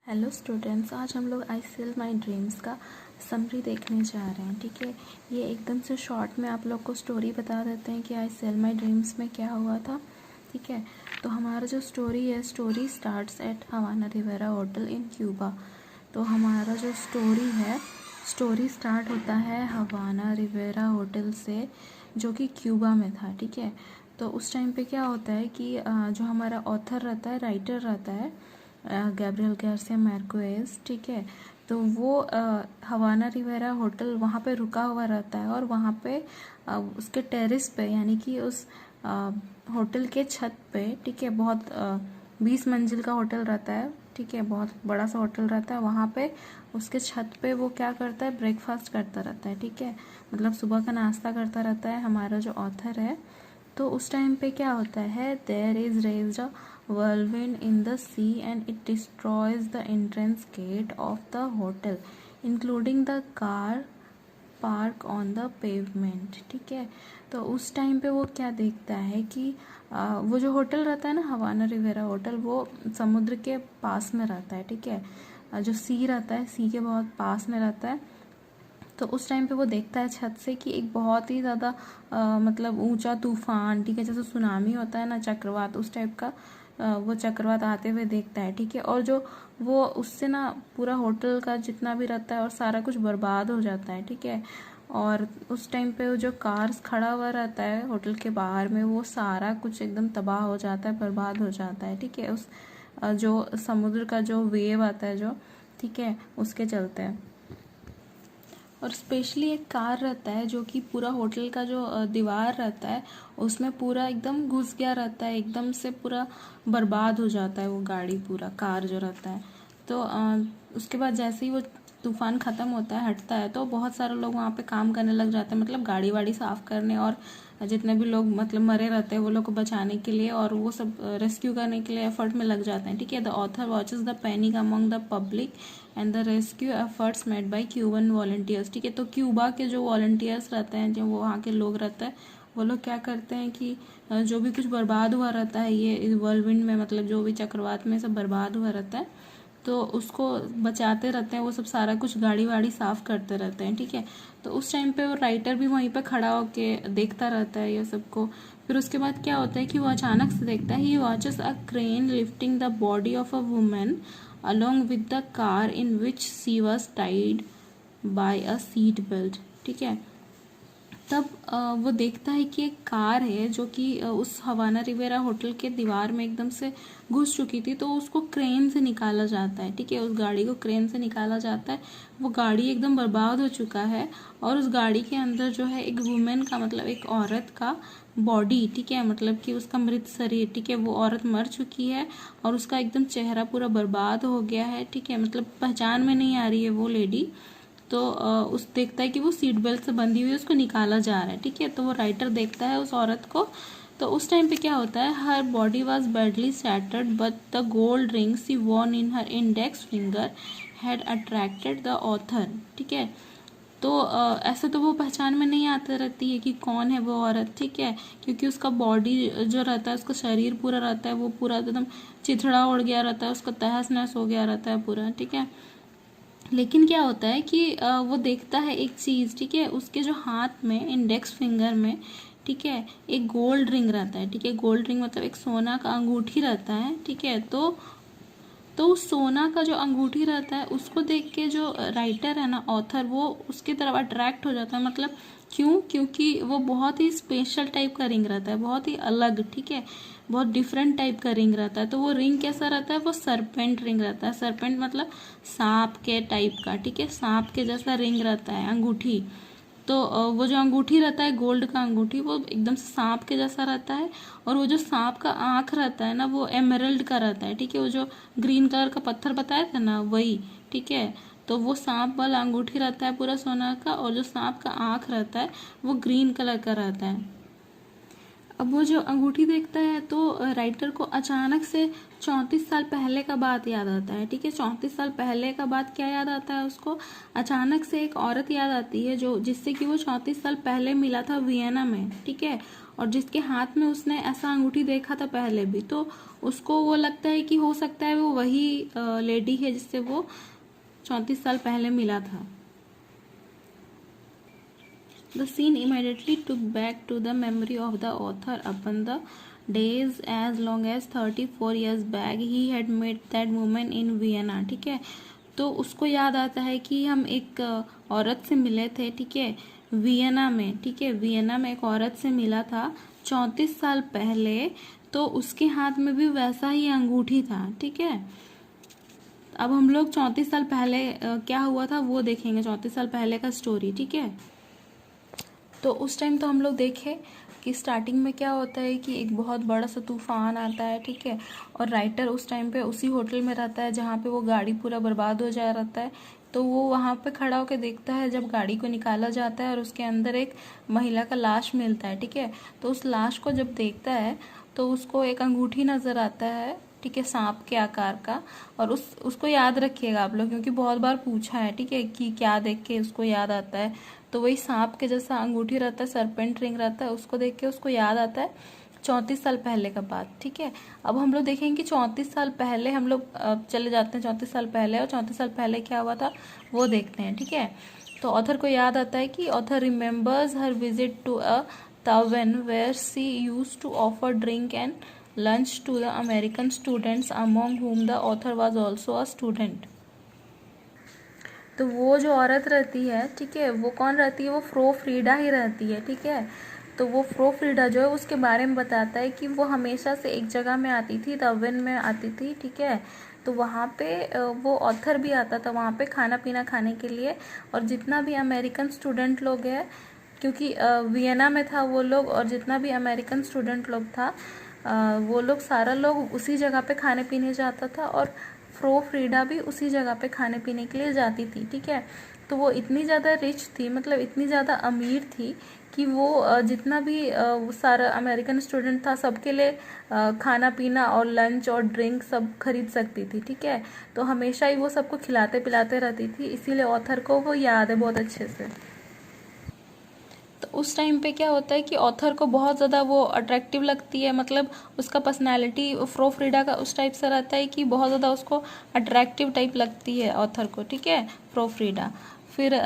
Hello students, आज हम लोग आई सेल माई ड्रीम्स का समरी देखने जा रहे हैं। ठीक है, ये एकदम से शॉर्ट में आप लोग को स्टोरी बता देते हैं कि आई सेल माई ड्रीम्स में क्या हुआ था। ठीक है, तो हमारा जो स्टोरी है, story starts at Havana Riviera hotel in Cuba. तो हमारा जो स्टोरी है, स्टोरी स्टार्ट होता है हवाना रिवेरा होटल से, जो कि क्यूबा में था। ठीक है, तो उस टाइम पे क्या होता है कि जो हमारा ऑथर रहता है, राइटर रहता है, गैब्रियल गार्सिया मार्केज। ठीक है, तो वो हवाना रिवेरा होटल वहाँ पे रुका हुआ रहता है और वहाँ पे उसके टेरेस पे, यानी कि उस होटल के छत पे, ठीक है, बहुत 20 मंजिल का होटल रहता है। ठीक है, बहुत बड़ा सा होटल रहता है। वहाँ पे उसके छत पे वो क्या करता है, ब्रेकफास्ट करता रहता है। ठीक है, मतलब सुबह का नाश्ता करता रहता है हमारा जो ऑथर है। तो उस टाइम पे क्या होता है, there is raised a whirlwind in the sea and it destroys the entrance gate of the hotel including the car park on the pavement। ठीक है, तो उस टाइम पे वो क्या देखता है कि वो जो होटल रहता है ना, हवाना रिवेरा होटल, वो समुद्र के पास में रहता है। ठीक है, जो सी रहता है, सी के बहुत पास में रहता है। तो उस टाइम पे वो देखता है छत से कि एक बहुत ही ज़्यादा मतलब ऊंचा तूफान, ठीक है, जैसे सुनामी होता है ना, चक्रवात, उस टाइप का वो चक्रवात आते हुए देखता है। ठीक है, और जो वो उससे ना पूरा होटल का जितना भी रहता है और सारा कुछ बर्बाद हो जाता है। ठीक है, और उस टाइम पे वो जो कार्स खड़ा हुआ रहता है होटल के बाहर में, वो सारा कुछ एकदम तबाह हो जाता है, बर्बाद हो जाता है। ठीक है, उस जो समुद्र का जो वेव आता है जो, ठीक है, उसके चलते हैं। और स्पेशली एक कार रहता है जो कि पूरा होटल का जो दीवार रहता है उसमें पूरा एकदम घुस गया रहता है, एकदम से पूरा बर्बाद हो जाता है वो गाड़ी, पूरा कार जो रहता है। तो उसके बाद जैसे ही वो तूफान ख़त्म होता है, हटता है, तो बहुत सारे लोग वहाँ पे काम करने लग जाते हैं, मतलब गाड़ी वाड़ी साफ़ करने, और जितने भी लोग मतलब मरे रहते हैं वो लोग को बचाने के लिए और वो सब रेस्क्यू करने के लिए एफर्ट में लग जाते हैं। ठीक है, the author watches the panic among the public and the rescue efforts made by Cuban volunteers. ठीक है, तो क्यूबा के जो वॉलंटियर्स रहते हैं, जो वहाँ के लोग रहते हैं, वो लोग क्या करते हैं कि जो भी कुछ बर्बाद हुआ रहता है ये वर्लविंड में, मतलब जो भी चक्रवात में सब बर्बाद हुआ रहता है, तो उसको बचाते रहते हैं। वो सब सारा कुछ गाड़ी वाड़ी साफ करते रहते हैं। ठीक है, तो उस टाइम पे वो राइटर भी वहीं पे खड़ा होके देखता रहता है ये सबको। फिर उसके बाद क्या होता है कि वो अचानक से देखता है, ही watches a crane lifting the body of a woman along with the car in which she was tied by a seat belt। ठीक है, तब वो देखता है कि एक कार है जो कि उस हवाना रिवेरा होटल के दीवार में एकदम से घुस चुकी थी, तो उसको क्रेन से निकाला जाता है। ठीक है, उस गाड़ी को क्रेन से निकाला जाता है। वो गाड़ी एकदम बर्बाद हो चुका है और उस गाड़ी के अंदर जो है एक वुमेन का, मतलब एक औरत का बॉडी, ठीक है, मतलब कि उसका मृत शरीर, ठीक है, वो औरत मर चुकी है और उसका एकदम चेहरा पूरा बर्बाद हो गया है। ठीक है, मतलब पहचान में नहीं आ रही है वो लेडी। तो उस देखता है कि वो सीट बेल्ट से बंधी हुई है, उसको निकाला जा रहा है। ठीक है, तो वो राइटर देखता है उस औरत को। तो उस टाइम पे क्या होता है, her body was badly shattered but the gold ring she worn in her index finger had attracted the author. ठीक है, तो ऐसे तो वो पहचान में नहीं आती रहती है कि कौन है वो औरत। ठीक है, क्योंकि उसका बॉडी जो रहता है, उसका शरीर पूरा रहता है, वो पूरा एकदम चिथड़ा उड़ गया रहता है, उसका तहस नहस हो गया रहता है पूरा। ठीक है, लेकिन क्या होता है कि वो देखता है एक चीज़, ठीक है, उसके जो हाथ में, इंडेक्स फिंगर में, ठीक है, एक गोल्ड रिंग रहता है। ठीक है, गोल्ड रिंग मतलब एक सोना का अंगूठी रहता है। ठीक है, तो उस सोना का जो अंगूठी रहता है उसको देख के जो राइटर है ना, ऑथर, वो उसकी तरफ अट्रैक्ट हो जाता है। मतलब क्यों? क्योंकि वो बहुत ही स्पेशल टाइप का रिंग रहता है, बहुत ही अलग, ठीक है, बहुत डिफरेंट टाइप का रिंग रहता है। तो वो रिंग कैसा रहता है, वो सरपेंट रिंग रहता है। सरपेंट मतलब सांप के टाइप का, ठीक है, सांप के जैसा रिंग रहता है अंगूठी। तो वो जो अंगूठी रहता है, गोल्ड का अंगूठी, वो एकदम से सांप के जैसा रहता है। और वो जो सांप का आँख रहता है ना, वो एमरल्ड का रहता है। ठीक है, वो जो ग्रीन कलर का पत्थर बताया था ना, वही। ठीक है, तो वो सांप वाला अंगूठी रहता है पूरा सोना का, और जो सांप का आँख रहता है वो ग्रीन कलर का रहता है। अब वो जो अंगूठी देखता है तो राइटर को अचानक से 34 साल पहले का बात याद आता है। ठीक है, 34 साल पहले का बात क्या याद आता है उसको, अचानक से एक औरत याद आती है जो जिससे कि वो 34 साल पहले मिला था वियना में। ठीक है, और जिसके हाथ में उसने ऐसा अंगूठी देखा था पहले भी, तो उसको वो लगता है कि हो सकता है वो वही लेडी है जिससे वो 34 साल पहले मिला था। The scene immediately took back to the memory of the author upon the days as long as 34 years back he had met that woman in Vienna। ठीक है, तो उसको याद आता है कि हम एक औरत से मिले थे, ठीक है, वियना में। ठीक है, वियना में एक औरत से मिला था 34 साल पहले, तो उसके हाथ में भी वैसा ही अंगूठी था। ठीक है, अब हम लोग 34 साल पहले क्या हुआ था वो देखेंगे, 34 साल पहले का स्टोरी। ठीक है, तो उस टाइम तो हम लोग देखे कि स्टार्टिंग में क्या होता है कि एक बहुत बड़ा सा तूफान आता है। ठीक है, और राइटर उस टाइम पे उसी होटल में रहता है जहाँ पे वो गाड़ी पूरा बर्बाद हो जा रहता है। तो वो वहाँ पे खड़ा होकर देखता है जब गाड़ी को निकाला जाता है और उसके अंदर एक महिला का लाश मिलता है। ठीक है, तो उस लाश को जब देखता है तो उसको एक अंगूठी नज़र आता है, ठीक है, सांप के आकार का। और उसको याद रखिएगा आप लोग, क्योंकि बहुत बार पूछा है, ठीक है, कि क्या देख के उसको याद आता है। तो वही सांप के जैसा अंगूठी रहता है, सरपेंट रिंग रहता है, उसको देख के उसको याद आता है 34 साल पहले का बात। ठीक है, अब हम लोग देखेंगे कि 34 साल पहले हम लोग चले जाते हैं 34 साल पहले, और 34 साल पहले क्या हुआ था वो देखते हैं। ठीक है, तो ऑथर को याद आता है कि author remembers her visit to a tavern where she used to offer drink and lunch to the American students among whom the author was also a student। तो वो जो औरत रहती है, ठीक है, वो कौन रहती है, वो फ्रो फ्रीडा ही रहती है। ठीक है, तो वो फ्रो फ्रीडा जो है उसके बारे में बताता है कि वो हमेशा से एक जगह में आती थी, तवेन में आती थी। ठीक है, तो वहाँ पे वो ऑथर भी आता था वहाँ पे खाना पीना खाने के लिए, और जितना भी अमेरिकन स्टूडेंट लोग हैं, क्योंकि वियना में था वो लोग, और जितना भी अमेरिकन स्टूडेंट लोग था वो लोग सारा लोग उसी जगह पे खाने पीने जाता था, और फ्रो फ्रीडा भी उसी जगह पे खाने पीने के लिए जाती थी। ठीक है, तो वो इतनी ज़्यादा रिच थी, मतलब इतनी ज़्यादा अमीर थी कि वो जितना भी वो सारा अमेरिकन स्टूडेंट था सबके लिए खाना पीना और लंच और ड्रिंक सब खरीद सकती थी। ठीक है, तो हमेशा ही वो सबको खिलाते पिलाते रहती थी, इसीलिए ऑथर को वो याद है बहुत अच्छे से। तो उस टाइम पे क्या होता है कि ऑथर को बहुत ज़्यादा वो अट्रैक्टिव लगती है, मतलब उसका पर्सनैलिटी फ्रो फ्रीडा का उस टाइप से रहता है कि बहुत ज़्यादा उसको अट्रैक्टिव टाइप लगती है ऑथर को। ठीक है, फ्रो फ्रीडा। फिर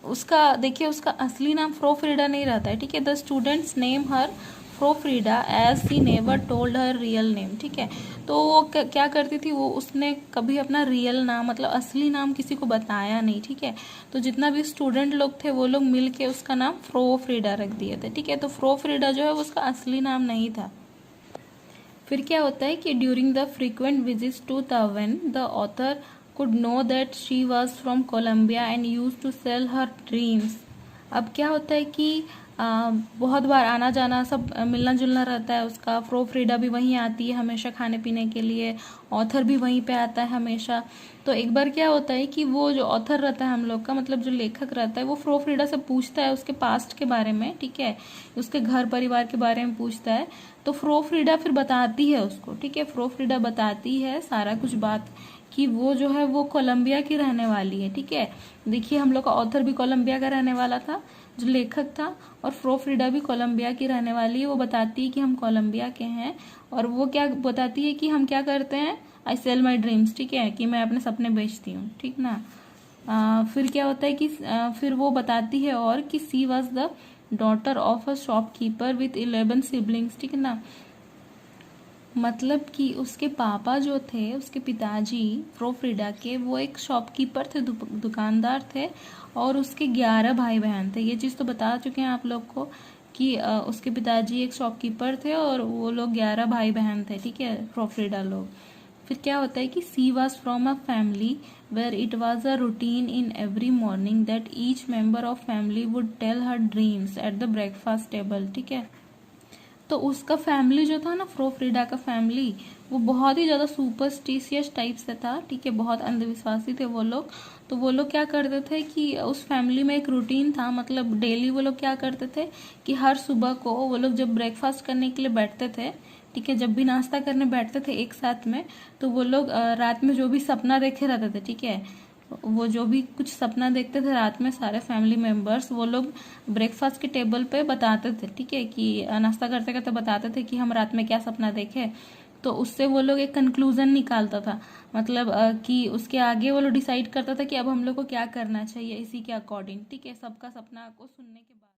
उसका देखिए, उसका असली नाम फ्रो फ्रीडा नहीं रहता है। ठीक है, the students name her Frau Frieda as she never told her real name. ठीक है, तो वो क्या करती थी, वो उसने कभी अपना रियल नाम मतलब असली नाम किसी को बताया नहीं। ठीक है, तो जितना भी स्टूडेंट लोग थे वो लोग मिल के उसका नाम फ्रो फ्रीडा रख दिए थे। ठीक है, तो फ्रो फ्रीडा जो है उसका असली नाम नहीं था। फिर क्या होता है कि during the frequent visits to तवेन the author could know that she was from Colombia and used to sell her dreams। अब क्या होता है कि बहुत बार आना जाना सब मिलना जुलना रहता है उसका। फ्रो फ्रीडा भी वहीं आती है हमेशा खाने पीने के लिए, ऑथर भी वहीं पे आता है हमेशा। तो एक बार क्या होता है कि वो जो ऑथर रहता है हम लोग का, मतलब जो लेखक रहता है, वो फ्रो फ्रीडा से पूछता है उसके पास्ट के बारे में। ठीक है, उसके घर परिवार के बारे में पूछता है, तो फ्रो फ्रीडा फिर बताती है उसको। ठीक है, फ्रो फ्रीडा बताती है सारा कुछ बात कि वो जो है वो कोलंबिया की रहने वाली है। ठीक है, देखिए हम लोग का ऑथर भी कोलंबिया का रहने वाला था जो लेखक था, और फ्रो फ्रीडा भी कोलंबिया की रहने वाली है। वो बताती है कि हम कोलंबिया के हैं, और वो क्या बताती है कि हम क्या करते हैं, आई सेल माई ड्रीम्स। ठीक है, कि मैं अपने सपने बेचती हूँ। ठीक ना। फिर क्या होता है कि फिर वो बताती है और कि she was the daughter of a shopkeeper with 11 siblings. ठीक है ना, मतलब कि उसके पापा जो थे, उसके पिताजी फ्रो फ्रीडा के, वो एक शॉपकीपर थे, दुकानदार थे, और उसके 11 भाई बहन थे। ये चीज़ तो बता चुके हैं आप लोग को कि उसके पिताजी एक शॉपकीपर थे और वो लोग 11 भाई बहन थे। ठीक है, फ्रो फ्रीडा लोग। फिर क्या होता है कि she was from a family where it was a routine in every morning that each member of family would tell her dreams at the breakfast table. ठीक है, तो उसका फैमिली जो था ना, फ्रो फ्रीडा का फैमिली, वो बहुत ही ज़्यादा सुपरस्टिशियस टाइप से था। ठीक है, बहुत अंधविश्वासी थे वो लोग। तो वो लोग क्या करते थे कि उस फैमिली में एक रूटीन था, मतलब डेली वो लोग क्या करते थे कि हर सुबह को वो लोग जब ब्रेकफास्ट करने के लिए बैठते थे, ठीक है, जब भी नाश्ता करने बैठते थे एक साथ में, तो वो लोग रात में जो भी सपना देखे रहते थे, ठीक है, वो जो भी कुछ सपना देखते थे रात में सारे फैमिली मेंबर्स, वो लोग ब्रेकफास्ट के टेबल पे बताते थे, ठीक है, कि नाश्ता करते करते बताते थे कि हम रात में क्या सपना देखे। तो उससे वो लोग एक कंक्लूजन निकालता था, मतलब कि उसके आगे वो लोग डिसाइड करता था कि अब हम लोग को क्या करना चाहिए इसी के अकॉर्डिंग, ठीक है, सबका सपना को सुनने के बाद।